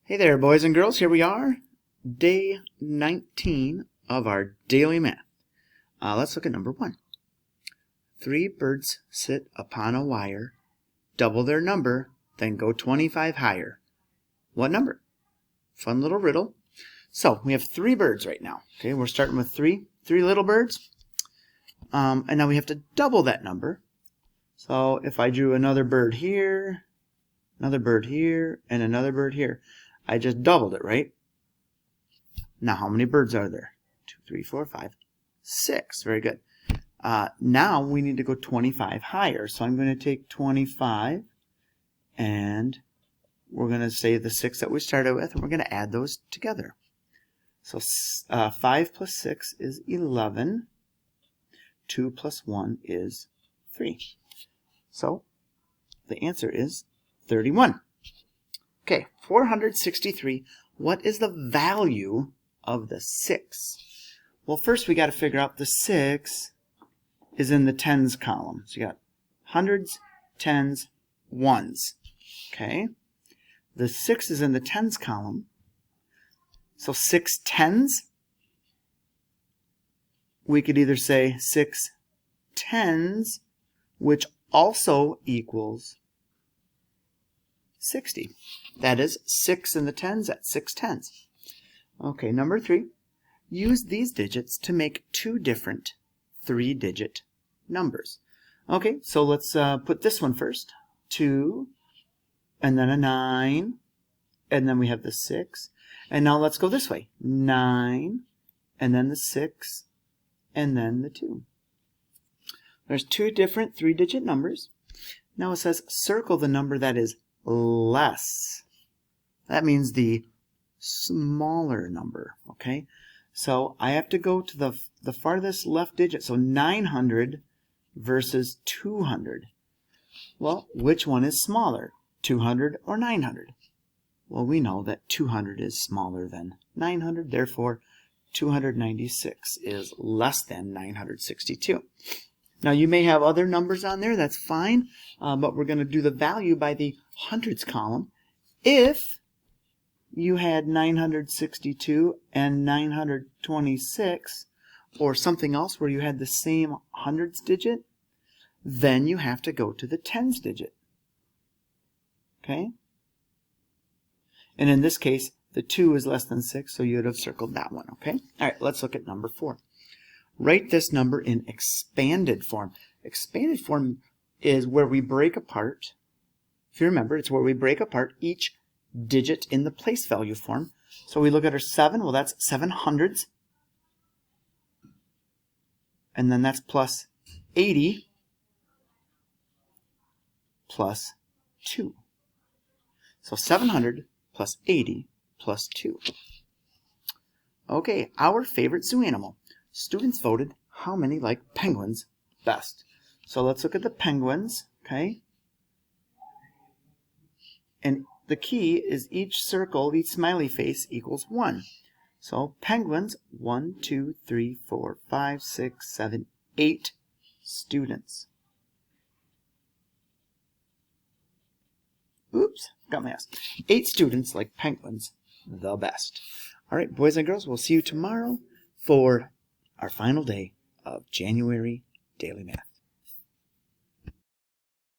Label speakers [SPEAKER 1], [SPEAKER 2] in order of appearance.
[SPEAKER 1] Hey there, boys and girls. Here we are, day 19 of our daily math. Let's look at number 1. 3 birds sit upon a wire, double their number, then go 25 higher. What number? Fun little riddle. So we have 3 birds right now. Okay, we're starting with three little birds. And now we have to double that number. So if I drew another bird here, another bird here, and another bird here, I just doubled it, right? Now, how many birds are there? 2, 3, 4, 5, 6. Very good. Now we need to go 25 higher. So I'm going to take 25, and we're going to say the 6 that we started with, and we're going to add those together. So 5 plus 6 is 11. 2 plus 1 is 3. So the answer is 31. Okay, 463. What is the value of the 6? Well, first we got to figure out the 6 is in the tens column. So you got hundreds, tens, ones. Okay, the 6 is in the tens column. So 6 tens. We could either say 6 tens, which also equals 60. That is 6 in the tens, that's 6 tens. Okay, number 3. Use these digits to make 2 different 3-digit numbers. Okay, so let's put this one first. 2, and then a 9, and then we have the 6. And now let's go this way. 9, and then the 6, and then the 2. There's 2 different 3-digit numbers. Now it says circle the number that is less. That means the smaller number, okay? So I have to go to the farthest left digit, so 900 versus 200. Well, which one is smaller, 200 or 900? Well, we know that 200 is smaller than 900, therefore 296 is less than 962. Now, you may have other numbers on there, that's fine, but we're going to do the value by the hundreds column. If you had 962 and 926, or something else where you had the same hundreds digit, then you have to go to the tens digit. Okay? And in this case, the 2 is less than 6, so you would have circled that one. Okay? All right, let's look at number 4. Write this number in expanded form. Expanded form is where we break apart, if you remember, it's where we break apart each digit in the place value form. So we look at our 7, well that's 7 hundredths. And then that's plus 80 plus 2. So 700 plus 80 plus 2. Okay, our favorite zoo animal. Students voted how many like penguins best. So let's look at the penguins, okay? And the key is each circle, each smiley face equals 1. So penguins, 1, 2, 3, 4, 5, 6, 7, 8 students. Oops, got my ass. 8 students like penguins the best. All right, boys and girls, we'll see you tomorrow for our final day of January Daily Math.